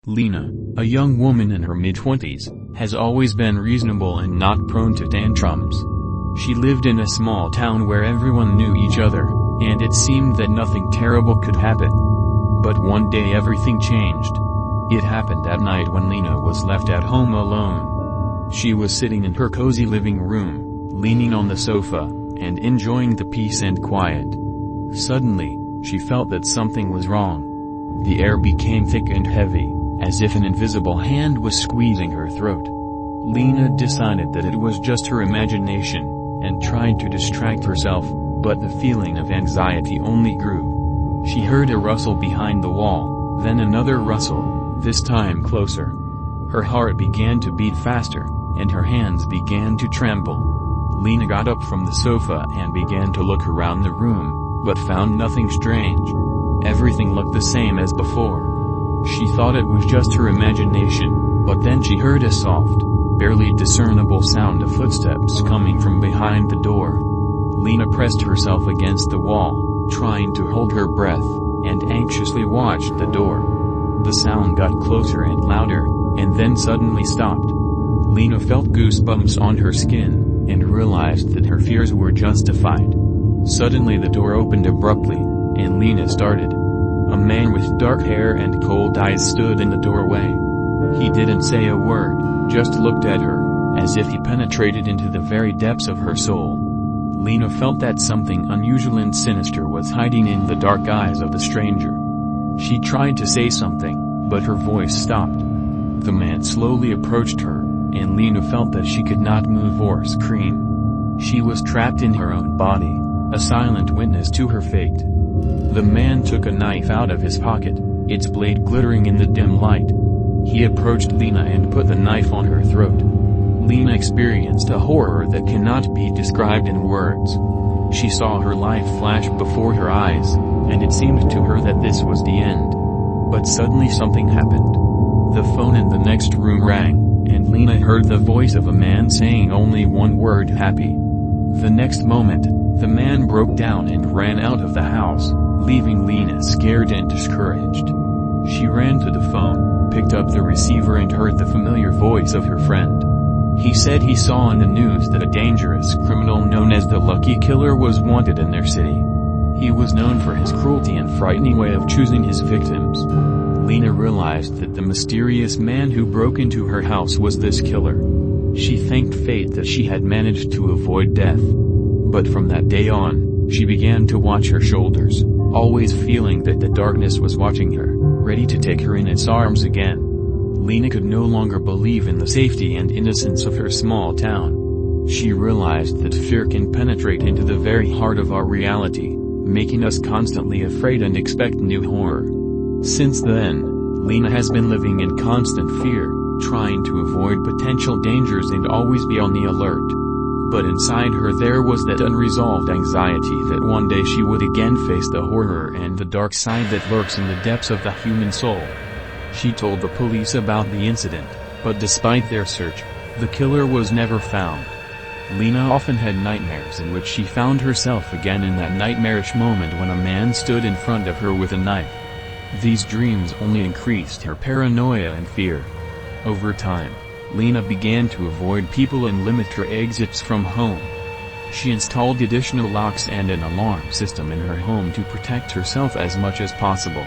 Lena, a young woman in her mid-twenties, has always been reasonable and not prone to tantrums. She lived in a small town where everyone knew each other, and it seemed that nothing terrible could happen. But one day everything changed. It happened at night when Lena was left at home alone. She was sitting in her cozy living room, leaning on the sofa, and enjoying the peace and quiet. Suddenly, she felt that something was wrong. The air became thick and heavy, as if an invisible hand was squeezing her throat. Lena decided that it was just her imagination, and tried to distract herself, but the feeling of anxiety only grew. She heard a rustle behind the wall, then another rustle, this time closer. Her heart began to beat faster, and her hands began to tremble. Lena got up from the sofa and began to look around the room, but found nothing strange. Everything looked the same as before. She thought it was just her imagination, but then she heard a soft, barely discernible sound of footsteps coming from behind the door. Lena pressed herself against the wall, trying to hold her breath, and anxiously watched the door. The sound got closer and louder, and then suddenly stopped. Lena felt goosebumps on her skin, and realized that her fears were justified. Suddenly the door opened abruptly, and Lena started. A man with dark hair and cold eyes stood in the doorway. He didn't say a word, just looked at her, as if he penetrated into the very depths of her soul. Lena felt that something unusual and sinister was hiding in the dark eyes of the stranger. She tried to say something, but her voice stopped. The man slowly approached her, and Lena felt that she could not move or scream. She was trapped in her own body, a silent witness to her fate. The man took a knife out of his pocket, its blade glittering in the dim light. He approached Lena and put the knife on her throat. Lena experienced a horror that cannot be described in words. She saw her life flash before her eyes, and it seemed to her that this was the end. But suddenly something happened. The phone in the next room rang, and Lena heard the voice of a man saying only one word: happy. The next moment, the man broke down and ran out of the house, leaving Lena scared and discouraged. She ran to the phone, picked up the receiver and heard the familiar voice of her friend. He said he saw on the news that a dangerous criminal known as the Lucky Killer was wanted in their city. He was known for his cruelty and frightening way of choosing his victims. Lena realized that the mysterious man who broke into her house was this killer. She thanked fate that she had managed to avoid death. But from that day on, she began to watch her shoulders, always feeling that the darkness was watching her, ready to take her in its arms again. Lena could no longer believe in the safety and innocence of her small town. She realized that fear can penetrate into the very heart of our reality, making us constantly afraid and expect new horror. Since then, Lena has been living in constant fear, trying to avoid potential dangers and always be on the alert. But inside her there was that unresolved anxiety that one day she would again face the horror and the dark side that lurks in the depths of the human soul. She told the police about the incident, but despite their search, the killer was never found. Lena often had nightmares in which she found herself again in that nightmarish moment when a man stood in front of her with a knife. These dreams only increased her paranoia and fear. Over time, Lena began to avoid people and limit her exits from home. She installed additional locks and an alarm system in her home to protect herself as much as possible.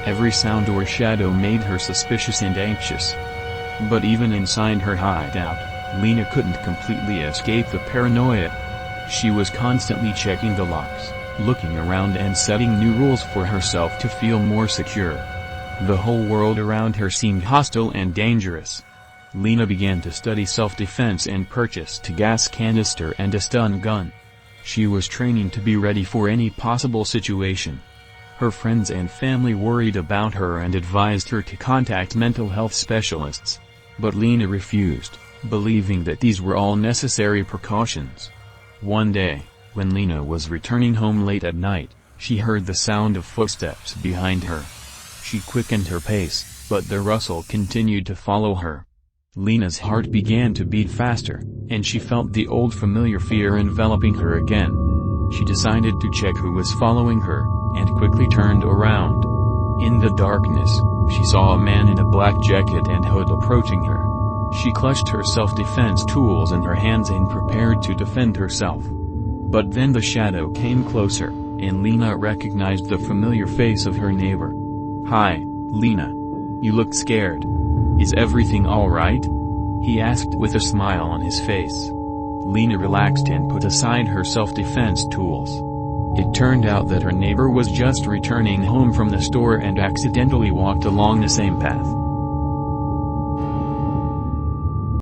Every sound or shadow made her suspicious and anxious. But even inside her hideout, Lena couldn't completely escape the paranoia. She was constantly checking the locks, looking around and setting new rules for herself to feel more secure. The whole world around her seemed hostile and dangerous. Lena began to study self-defense and purchased a gas canister and a stun gun. She was training to be ready for any possible situation. Her friends and family worried about her and advised her to contact mental health specialists. But Lena refused, believing that these were all necessary precautions. One day, when Lena was returning home late at night, she heard the sound of footsteps behind her. She quickened her pace, but the rustle continued to follow her. Lena's heart began to beat faster, and she felt the old familiar fear enveloping her again. She decided to check who was following her, and quickly turned around. In the darkness, She saw a man in a black jacket and hood approaching her. She clutched her self-defense tools in her hands and prepared to defend herself. But then the shadow came closer, and Lena recognized the familiar face of her neighbor. "Hi, Lena. You look scared. Is everything all right?" he asked with a smile on his face. Lena relaxed and put aside her self-defense tools. It turned out that her neighbor was just returning home from the store and accidentally walked along the same path.